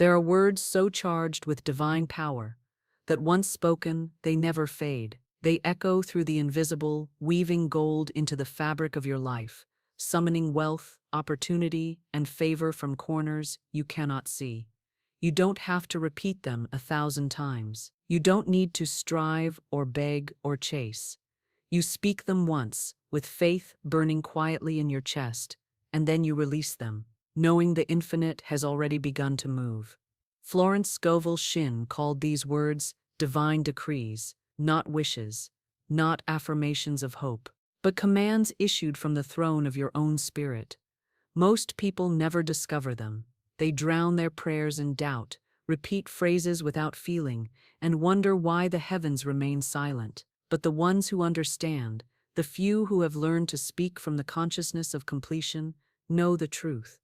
There are words so charged with divine power that once spoken, they never fade. They echo through the invisible, weaving gold into the fabric of your life, summoning wealth, opportunity, and favor from corners you cannot see. You don't have to repeat them 1,000 times. You don't need to strive or beg or chase. You speak them once, with faith burning quietly in your chest, and then you release them, knowing the infinite has already begun to move. Florence Scovel Shinn called these words divine decrees, not wishes, not affirmations of hope, but commands issued from the throne of your own spirit. Most people never discover them. They drown their prayers in doubt, repeat phrases without feeling, and wonder why the heavens remain silent. But the ones who understand, the few who have learned to speak from the consciousness of completion, know the truth.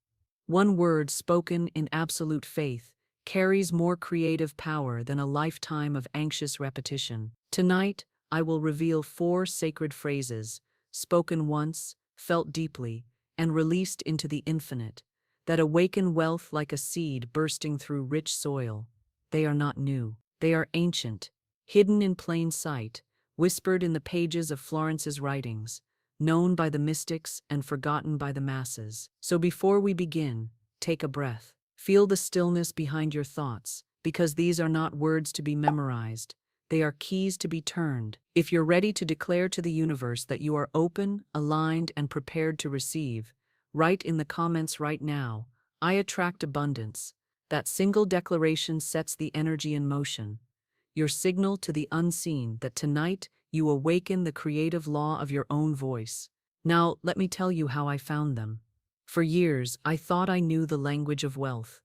One word spoken in absolute faith carries more creative power than a lifetime of anxious repetition. Tonight, I will reveal 4 sacred phrases, spoken once, felt deeply, and released into the infinite, that awaken wealth like a seed bursting through rich soil. They are not new. They are ancient, hidden in plain sight, whispered in the pages of Florence's writings, known by the mystics and forgotten by the masses. So before we begin, take a breath. Feel the stillness behind your thoughts, because these are not words to be memorized. They are keys to be turned. If you're ready to declare to the universe that you are open, aligned, and prepared to receive, write in the comments right now, "I attract abundance." That single declaration sets the energy in motion, your signal to the unseen that tonight you awaken the creative law of your own voice. Now, let me tell you how I found them. For years, I thought I knew the language of wealth.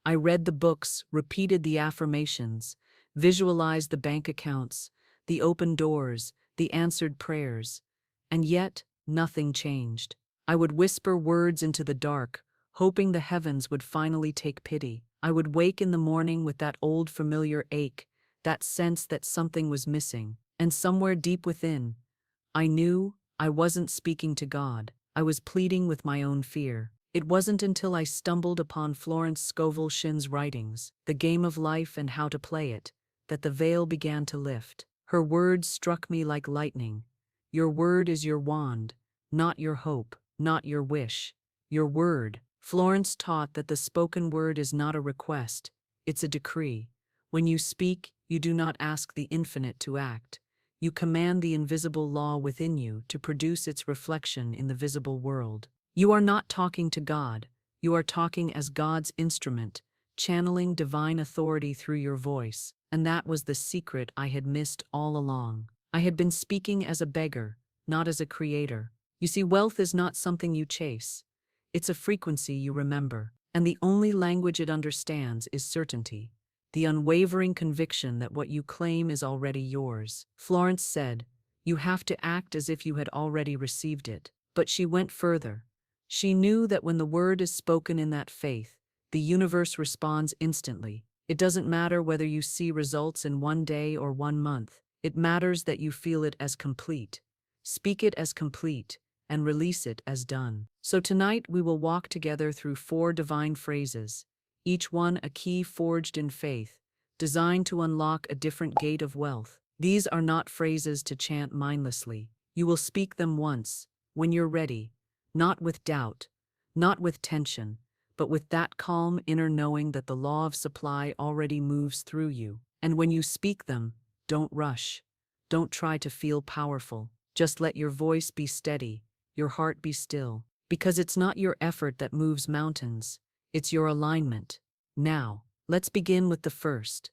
I read the books, repeated the affirmations, visualized the bank accounts, the open doors, the answered prayers, and yet nothing changed. I would whisper words into the dark, hoping the heavens would finally take pity. I would wake in the morning with that old familiar ache, that sense that something was missing, and somewhere deep within, I knew I wasn't speaking to God. I was pleading with my own fear. It wasn't until I stumbled upon Florence Scovel Shinn's writings, The Game of Life and How to Play It, that the veil began to lift. Her words struck me like lightning. Your word is your wand, not your hope, not your wish. Your word. Florence taught that the spoken word is not a request, it's a decree. When you speak, you do not ask the infinite to act. You command the invisible law within you to produce its reflection in the visible world. You are not talking to God, you are talking as God's instrument, channeling divine authority through your voice, and that was the secret I had missed all along. I had been speaking as a beggar, not as a creator. You see, wealth is not something you chase. It's a frequency you remember, and the only language it understands is certainty, the unwavering conviction that what you claim is already yours. Florence said, "You have to act as if you had already received it." But she went further. She knew that when the word is spoken in that faith, the universe responds instantly. It doesn't matter whether you see results in 1 day or 1 month. It matters that you feel it as complete. Speak it as complete, and release it as done. So tonight we will walk together through 4 divine phrases, each one a key forged in faith, designed to unlock a different gate of wealth. These are not phrases to chant mindlessly. You will speak them once, when you're ready, not with doubt, not with tension, but with that calm inner knowing that the law of supply already moves through you. And when you speak them, don't rush. Don't try to feel powerful. Just let your voice be steady, your heart be still, because it's not your effort that moves mountains, it's your alignment. Now, let's begin with the first.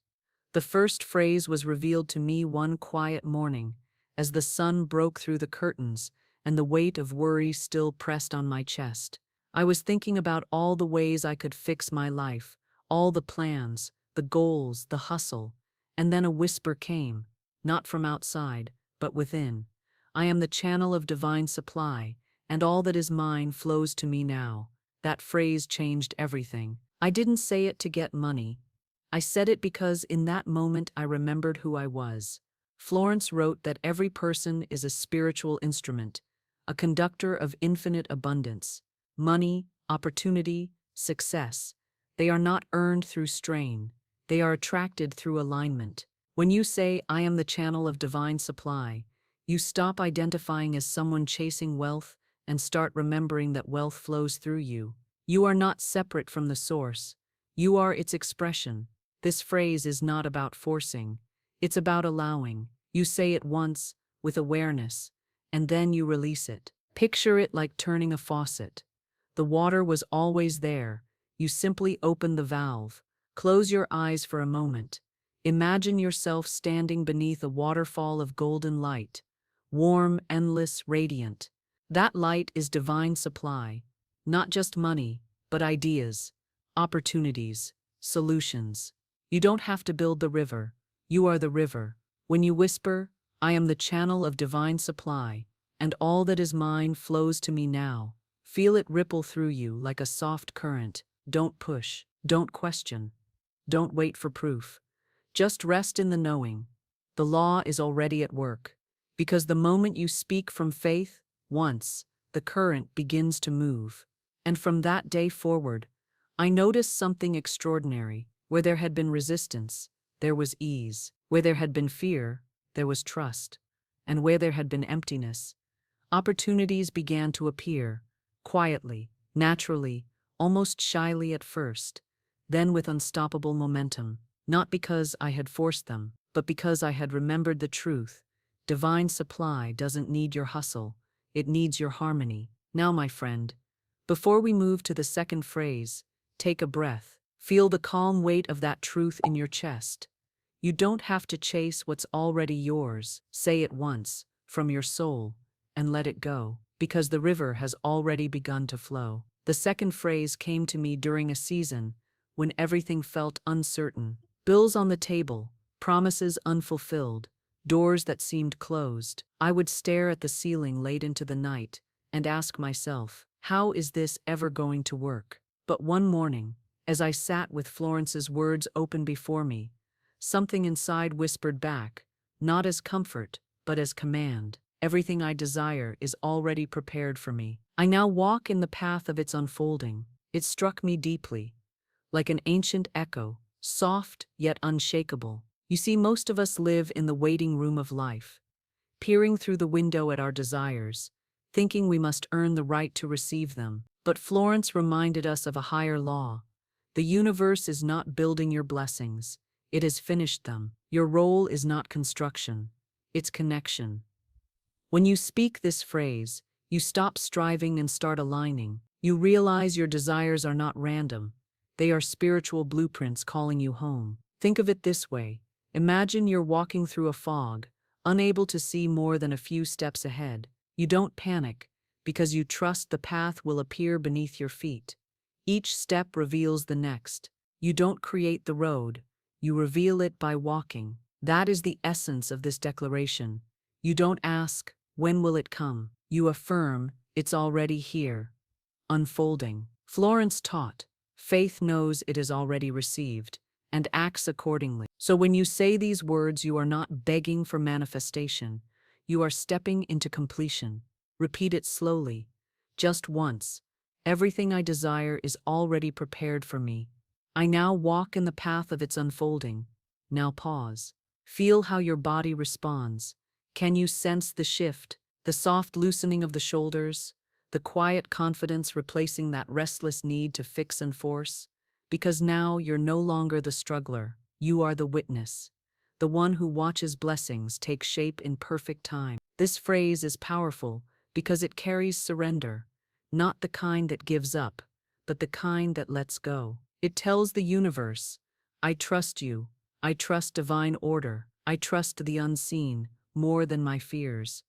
The first phrase was revealed to me one quiet morning, as the sun broke through the curtains and the weight of worry still pressed on my chest. I was thinking about all the ways I could fix my life, all the plans, the goals, the hustle, and then a whisper came, not from outside, but within. I am the channel of divine supply, and all that is mine flows to me now. That phrase changed everything. I didn't say it to get money. I said it because in that moment I remembered who I was. Florence wrote that every person is a spiritual instrument, a conductor of infinite abundance. Money, opportunity, success. They are not earned through strain. They are attracted through alignment. When you say, I am the channel of divine supply, you stop identifying as someone chasing wealth and start remembering that wealth flows through you. You are not separate from the source. You are its expression. This phrase is not about forcing. It's about allowing. You say it once, with awareness, and then you release it. Picture it like turning a faucet. The water was always there. You simply open the valve. Close your eyes for a moment. Imagine yourself standing beneath a waterfall of golden light. Warm, endless, radiant. That light is divine supply. Not just money, but ideas, opportunities, solutions. You don't have to build the river. You are the river. When you whisper, I am the channel of divine supply, and all that is mine flows to me now. Feel it ripple through you like a soft current. Don't push. Don't question. Don't wait for proof. Just rest in the knowing. The law is already at work. Because the moment you speak from faith, once, the current begins to move. And from that day forward, I noticed something extraordinary. Where there had been resistance, there was ease. Where there had been fear, there was trust. And where there had been emptiness, opportunities began to appear, quietly, naturally, almost shyly at first, then with unstoppable momentum, not because I had forced them, but because I had remembered the truth. Divine supply doesn't need your hustle, it needs your harmony. Now, my friend, before we move to the second phrase, take a breath. Feel the calm weight of that truth in your chest. You don't have to chase what's already yours. Say it once, from your soul, and let it go, because the river has already begun to flow. The second phrase came to me during a season when everything felt uncertain. Bills on the table, promises unfulfilled, doors that seemed closed. I would stare at the ceiling late into the night and ask myself, how is this ever going to work? But one morning, as I sat with Florence's words open before me, something inside whispered back, not as comfort, but as command. Everything I desire is already prepared for me. I now walk in the path of its unfolding. It struck me deeply, like an ancient echo, soft yet unshakable. You see, most of us live in the waiting room of life, peering through the window at our desires, thinking we must earn the right to receive them. But Florence reminded us of a higher law. The universe is not building your blessings, it has finished them. Your role is not construction, it's connection. When you speak this phrase, you stop striving and start aligning. You realize your desires are not random. They are spiritual blueprints calling you home. Think of it this way. Imagine you're walking through a fog, unable to see more than a few steps ahead. You don't panic, because you trust the path will appear beneath your feet. Each step reveals the next. You don't create the road, you reveal it by walking. That is the essence of this declaration. You don't ask, when will it come? You affirm, it's already here, unfolding. Florence taught, faith knows it is already received, and acts accordingly. So when you say these words, you are not begging for manifestation, you are stepping into completion. Repeat it slowly, just once. Everything I desire is already prepared for me. I now walk in the path of its unfolding. Now pause. Feel how your body responds. Can you sense the shift, the soft loosening of the shoulders, the quiet confidence replacing that restless need to fix and force? Because now you're no longer the struggler, you are the witness, the one who watches blessings take shape in perfect time. This phrase is powerful because it carries surrender, not the kind that gives up, but the kind that lets go. It tells the universe, I trust you, I trust divine order, I trust the unseen more than my fears.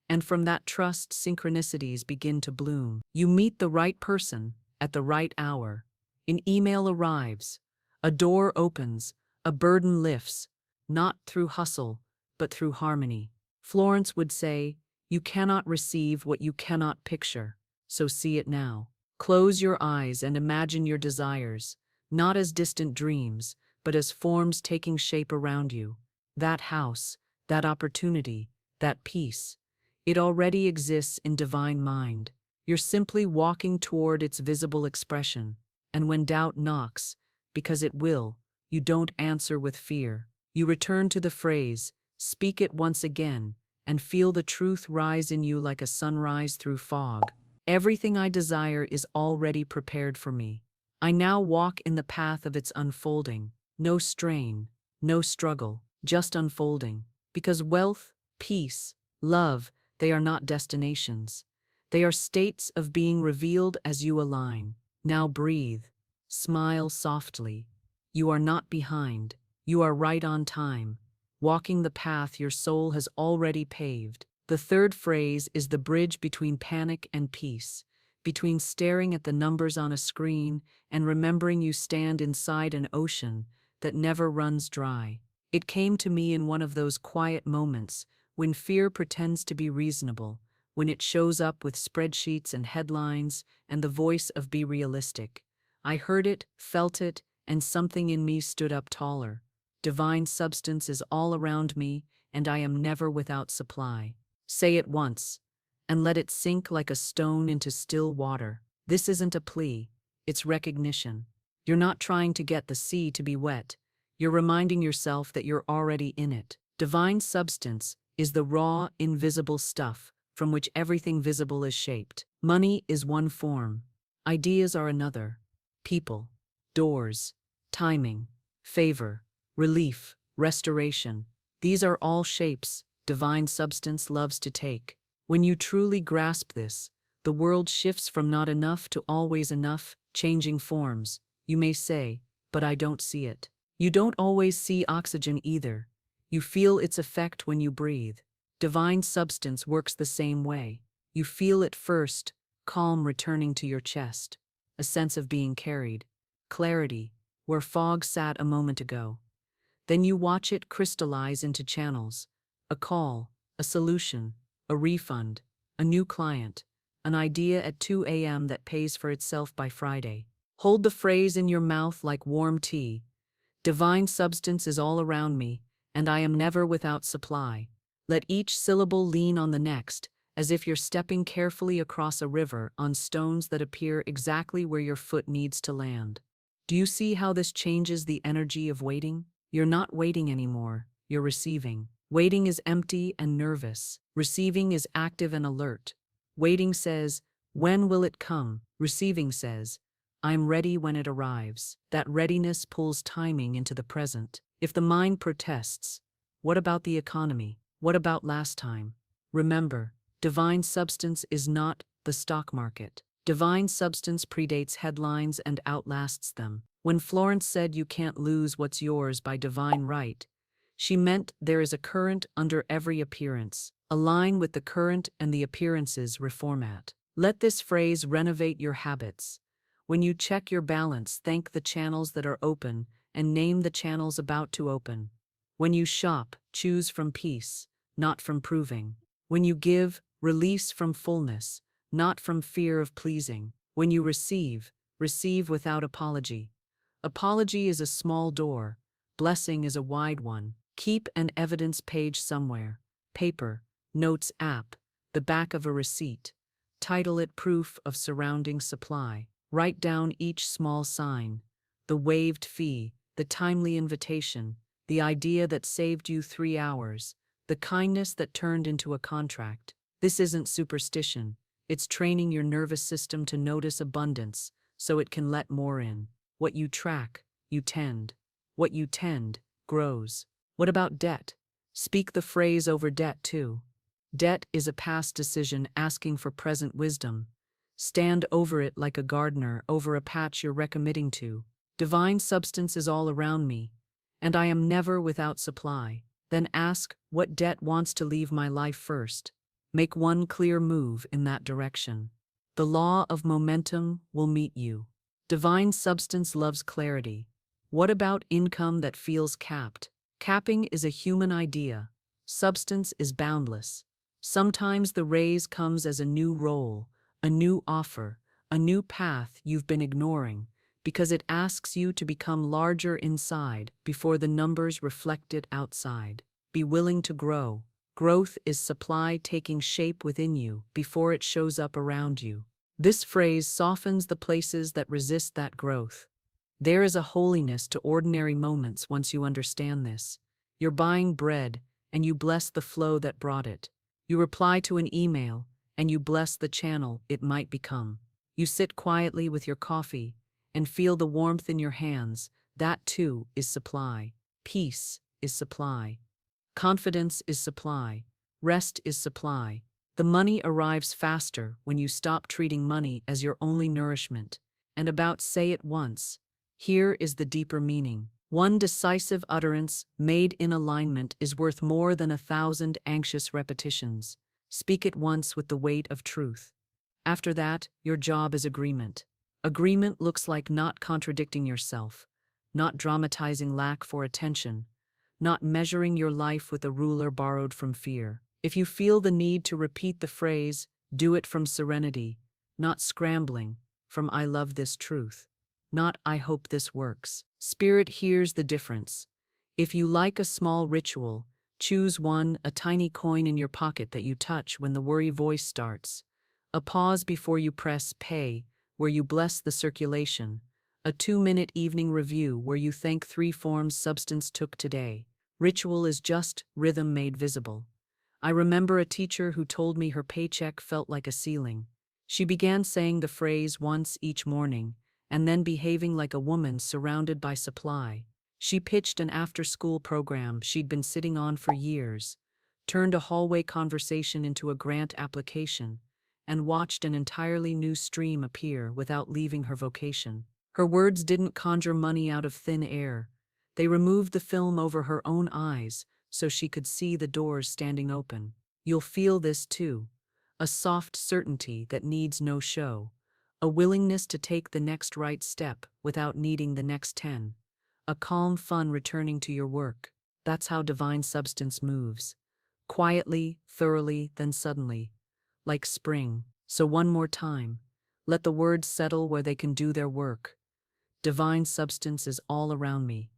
And from that trust, synchronicities begin to bloom. You meet the right person at the right hour. An email arrives, a door opens, a burden lifts, not through hustle, but through harmony. Florence would say, you cannot receive what you cannot picture, so see it now. Close your eyes and imagine your desires, not as distant dreams, but as forms taking shape around you. That house, that opportunity, that peace. It already exists in divine mind. You're simply walking toward its visible expression. And when doubt knocks, because it will. You don't answer with fear. You return to the phrase, speak it once again, and feel the truth rise in you like a sunrise through fog. Everything I desire is already prepared for me. I now walk in the path of its unfolding. No strain, no struggle, just unfolding. Because wealth, peace, love, they are not destinations. They are states of being revealed as you align. Now breathe. Smile softly. You are not behind. You are right on time, walking the path your soul has already paved. The third phrase is the bridge between panic and peace, between staring at the numbers on a screen and remembering you stand inside an ocean that never runs dry. It came to me in one of those quiet moments when fear pretends to be reasonable, when it shows up with spreadsheets and headlines and the voice of be realistic. I heard it, felt it, and something in me stood up taller. Divine substance is all around me, and I am never without supply. Say it once, and let it sink like a stone into still water. This isn't a plea, it's recognition. You're not trying to get the sea to be wet. You're reminding yourself that you're already in it. Divine substance is the raw, invisible stuff from which everything visible is shaped. Money is one form. Ideas are another. People, doors, timing, favor, relief, restoration. These are all shapes divine substance loves to take. When you truly grasp this, the world shifts from not enough to always enough, changing forms. You may say, but I don't see it. You don't always see oxygen either. You feel its effect when you breathe. Divine substance works the same way. You feel it first, calm returning to your chest, a sense of being carried, clarity, where fog sat a moment ago. Then you watch it crystallize into channels, a call, a solution, a refund, a new client, an idea at 2 a.m. that pays for itself by Friday. Hold the phrase in your mouth like warm tea. Divine substance is all around me, and I am never without supply. Let each syllable lean on the next, as if you're stepping carefully across a river on stones that appear exactly where your foot needs to land. Do you see how this changes the energy of waiting? You're not waiting anymore, you're receiving. Waiting is empty and nervous. Receiving is active and alert. Waiting says, when will it come? Receiving says, I'm ready when it arrives. That readiness pulls timing into the present. If the mind protests, what about the economy? What about last time? Remember, divine substance is not the stock market. Divine substance predates headlines and outlasts them. When Florence said you can't lose what's yours by divine right, she meant there is a current under every appearance. Align with the current and the appearances reformat. Let this phrase renovate your habits. When you check your balance, thank the channels that are open and name the channels about to open. When you shop, choose from peace, not from proving. When you give, release from fullness, not from fear of pleasing. When you receive, receive without apology. Apology is a small door. Blessing is a wide one. Keep an evidence page somewhere. Paper, notes app, the back of a receipt. Title it proof of surrounding supply. Write down each small sign. The waived fee, the timely invitation, the idea that saved you 3 hours, the kindness that turned into a contract. This isn't superstition. It's training your nervous system to notice abundance so it can let more in. What you track, you tend. What you tend, grows. What about debt? Speak the phrase over debt too. Debt is a past decision asking for present wisdom. Stand over it like a gardener over a patch you're recommitting to. Divine substance is all around me, and I am never without supply. Then ask, what debt wants to leave my life first? Make one clear move in that direction. The law of momentum will meet you. Divine substance loves clarity. What about income that feels capped? Capping is a human idea. Substance is boundless. Sometimes the raise comes as a new role, a new offer, a new path you've been ignoring, because it asks you to become larger inside before the numbers reflect it outside. Be willing to grow. Growth is supply taking shape within you before it shows up around you. This phrase softens the places that resist that growth. There is a holiness to ordinary moments once you understand this. You're buying bread, and you bless the flow that brought it. You reply to an email, and you bless the channel it might become. You sit quietly with your coffee, and feel the warmth in your hands. That too is supply. Peace is supply. Confidence is supply. Rest is supply. The money arrives faster when you stop treating money as your only nourishment. And about say it once. Here is the deeper meaning. One decisive utterance made in alignment is worth more than 1,000 anxious repetitions. Speak it once with the weight of truth. After that, your job is agreement. Agreement looks like not contradicting yourself, not dramatizing lack for attention, not measuring your life with a ruler borrowed from fear. If you feel the need to repeat the phrase, do it from serenity, not scrambling, from I love this truth, not I hope this works. Spirit hears the difference. If you like a small ritual, choose one, a tiny coin in your pocket that you touch when the worry voice starts, a pause before you press pay, where you bless the circulation, a 2-minute evening review where you thank 3 forms substance took today. Ritual is just rhythm made visible. I remember a teacher who told me her paycheck felt like a ceiling. She began saying the phrase once each morning, and then behaving like a woman surrounded by supply. She pitched an after-school program she'd been sitting on for years, turned a hallway conversation into a grant application, and watched an entirely new stream appear without leaving her vocation. Her words didn't conjure money out of thin air. They removed the film over her own eyes so she could see the doors standing open. You'll feel this too. A soft certainty that needs no show. A willingness to take the next right step without needing the next 10. A calm fun returning to your work. That's how divine substance moves. Quietly, thoroughly, then suddenly. Like spring. So one more time. Let the words settle where they can do their work. Divine substance is all around me,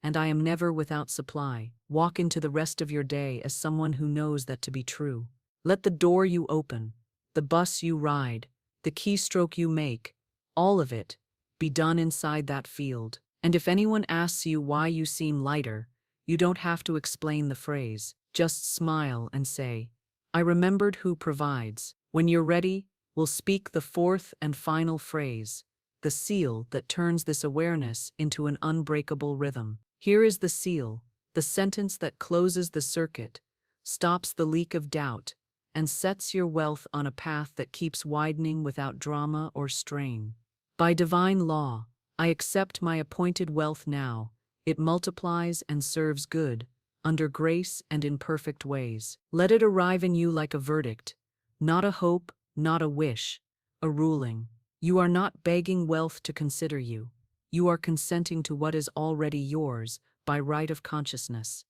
and I am never without supply. Walk into the rest of your day as someone who knows that to be true. Let the door you open, the bus you ride, the keystroke you make, all of it, be done inside that field. And if anyone asks you why you seem lighter, you don't have to explain the phrase. Just smile and say, I remembered who provides. When you're ready, we'll speak the 4th and final phrase, the seal that turns this awareness into an unbreakable rhythm. Here is the seal, the sentence that closes the circuit, stops the leak of doubt, and sets your wealth on a path that keeps widening without drama or strain. By divine law, I accept my appointed wealth now. It multiplies and serves good, under grace and in perfect ways. Let it arrive in you like a verdict, not a hope, not a wish, a ruling. You are not begging wealth to consider you. You are consenting to what is already yours by right of consciousness.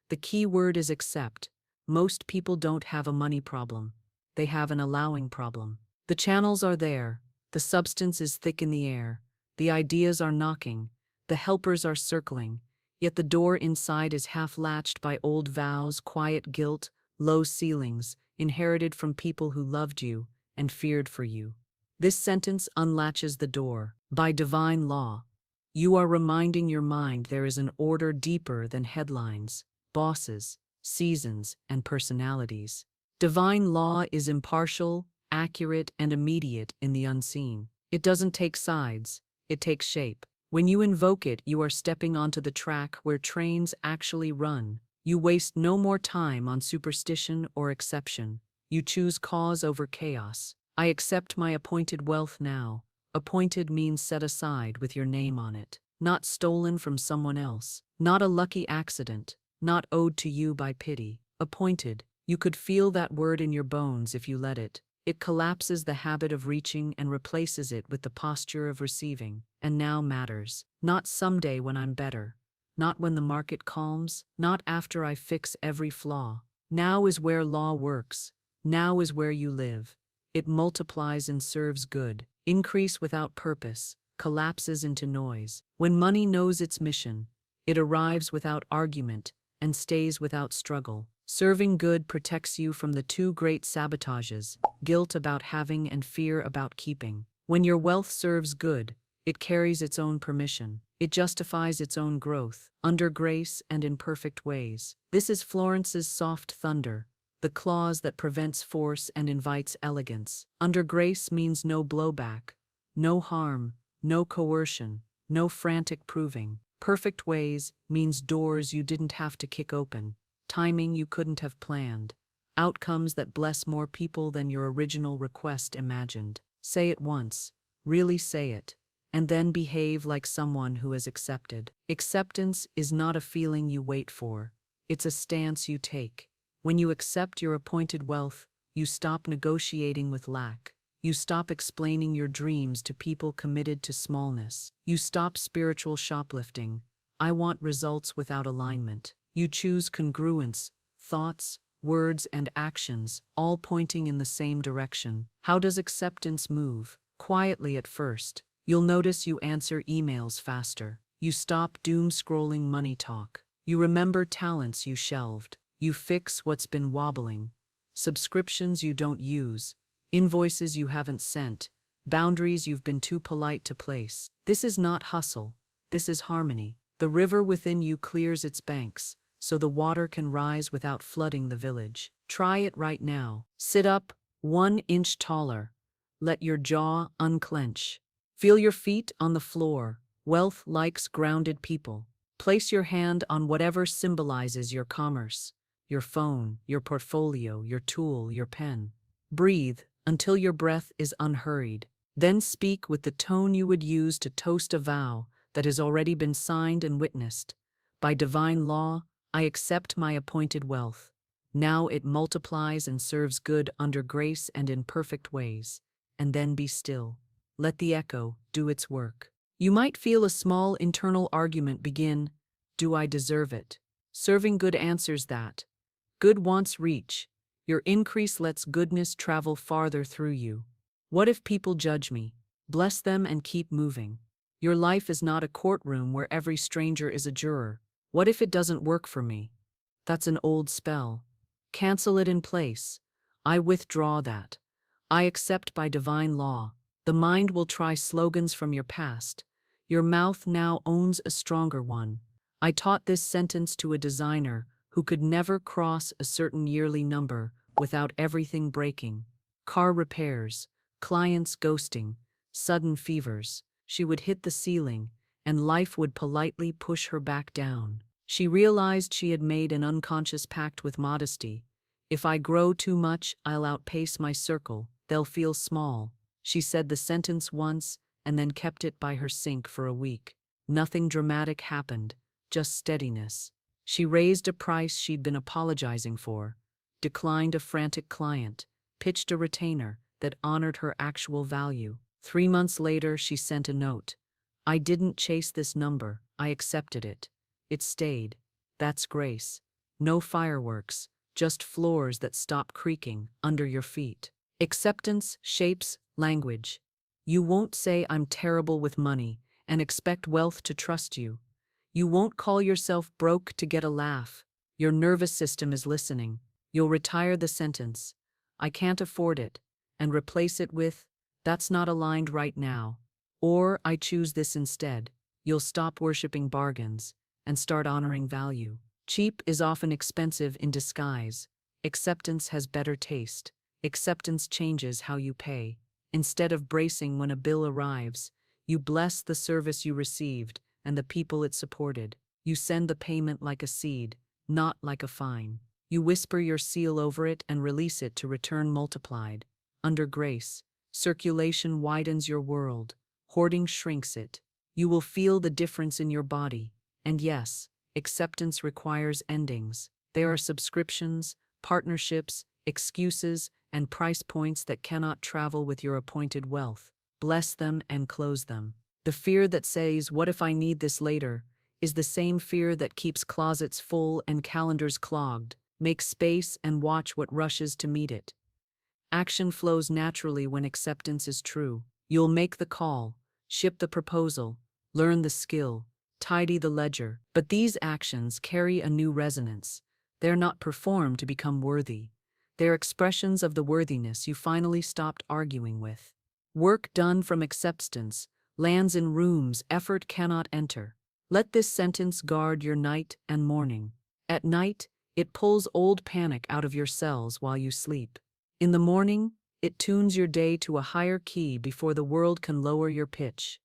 The key word is accept. Most people don't have a money problem. They have an allowing problem. The channels are there. The substance is thick in the air. The ideas are knocking. The helpers are circling. Yet the door inside is half-latched by old vows, quiet guilt, low ceilings, inherited from people who loved you and feared for you. This sentence unlatches the door. By divine law, you are reminding your mind there is an order deeper than headlines, bosses, seasons, and personalities. Divine law is impartial, accurate, and immediate in the unseen. It doesn't take sides, it takes shape. When you invoke it, you are stepping onto the track where trains actually run. You waste no more time on superstition or exception. You choose cause over chaos. I accept my appointed wealth now. Appointed means set aside with your name on it. Not stolen from someone else. Not a lucky accident. Not owed to you by pity. Appointed. You could feel that word in your bones if you let it. It collapses the habit of reaching and replaces it with the posture of receiving. And now matters. Not someday when I'm better. Not when the market calms. Not after I fix every flaw. Now is where law works. Now is where you live. It multiplies and serves good. Increase without purpose. Collapses into noise. When money knows its mission, it arrives without argument and stays without struggle. Serving good protects you from the 2 great sabotages, guilt about having and fear about keeping. When your wealth serves good, it carries its own permission. It justifies its own growth, under grace and in perfect ways. This is Florence's soft thunder, the clause that prevents force and invites elegance. Under grace means no blowback, no harm, no coercion, no frantic proving. Perfect ways means doors you didn't have to kick open, timing you couldn't have planned, outcomes that bless more people than your original request imagined. Say it once, really say it, and then behave like someone who has accepted. Acceptance is not a feeling you wait for, it's a stance you take. When you accept your appointed wealth, you stop negotiating with lack. You stop explaining your dreams to people committed to smallness. You stop spiritual shoplifting. I want results without alignment. You choose congruence, thoughts, words, and actions, all pointing in the same direction. How does acceptance move? Quietly at first. You'll notice you answer emails faster. You stop doom-scrolling money talk. You remember talents you shelved. You fix what's been wobbling. Subscriptions you don't use. Invoices you haven't sent, boundaries you've been too polite to place. This is not hustle, this is harmony. The river within you clears its banks, so the water can rise without flooding the village. Try it right now. Sit up 1 inch taller. Let your jaw unclench. Feel your feet on the floor. Wealth likes grounded people. Place your hand on whatever symbolizes your commerce, your phone, your portfolio, your tool, your pen. Breathe until your breath is unhurried. Then speak with the tone you would use to toast a vow that has already been signed and witnessed. By divine law, I accept my appointed wealth. Now it multiplies and serves good under grace and in perfect ways. And then be still. Let the echo do its work. You might feel a small internal argument begin. Do I deserve it? Serving good answers that. Good wants reach. Your increase lets goodness travel farther through you. What if people judge me? Bless them and keep moving. Your life is not a courtroom where every stranger is a juror. What if it doesn't work for me? That's an old spell. Cancel it in place. I withdraw that. I accept by divine law. The mind will try slogans from your past. Your mouth now owns a stronger one. I taught this sentence to a designer who could never cross a certain yearly number without everything breaking. Car repairs, clients ghosting, sudden fevers. She would hit the ceiling, and life would politely push her back down. She realized she had made an unconscious pact with modesty. If I grow too much, I'll outpace my circle. They'll feel small. She said the sentence once and then kept it by her sink for a week. Nothing dramatic happened, just steadiness. She raised a price she'd been apologizing for, declined a frantic client, pitched a retainer that honored her actual value. 3 months later, she sent a note. I didn't chase this number, I accepted it. It stayed. That's grace. No fireworks, just floors that stop creaking under your feet. Acceptance shapes language. You won't say I'm terrible with money and expect wealth to trust you. You won't call yourself broke to get a laugh. Your nervous system is listening. You'll retire the sentence, I can't afford it, and replace it with, that's not aligned right now. Or I choose this instead. You'll stop worshiping bargains and start honoring value. Cheap is often expensive in disguise. Acceptance has better taste. Acceptance changes how you pay. Instead of bracing when a bill arrives, you bless the service you received and the people it supported. You send the payment like a seed, not like a fine. You whisper your seal over it and release it to return multiplied. Under grace, circulation widens your world, hoarding shrinks it. You will feel the difference in your body. And yes, acceptance requires endings. There are subscriptions, partnerships, excuses, and price points that cannot travel with your appointed wealth. Bless them and close them. The fear that says, what if I need this later, is the same fear that keeps closets full and calendars clogged. Make space and watch what rushes to meet it. Action flows naturally when acceptance is true. You'll make the call, ship the proposal, learn the skill, tidy the ledger. But these actions carry a new resonance. They're not performed to become worthy. They're expressions of the worthiness you finally stopped arguing with. Work done from acceptance lands in rooms effort cannot enter. Let this sentence guard your night and morning. At night, it pulls old panic out of your cells while you sleep. In the morning, it tunes your day to a higher key before the world can lower your pitch.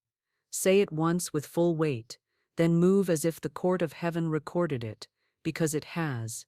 Say it once with full weight, then move as if the court of heaven recorded it, because it has.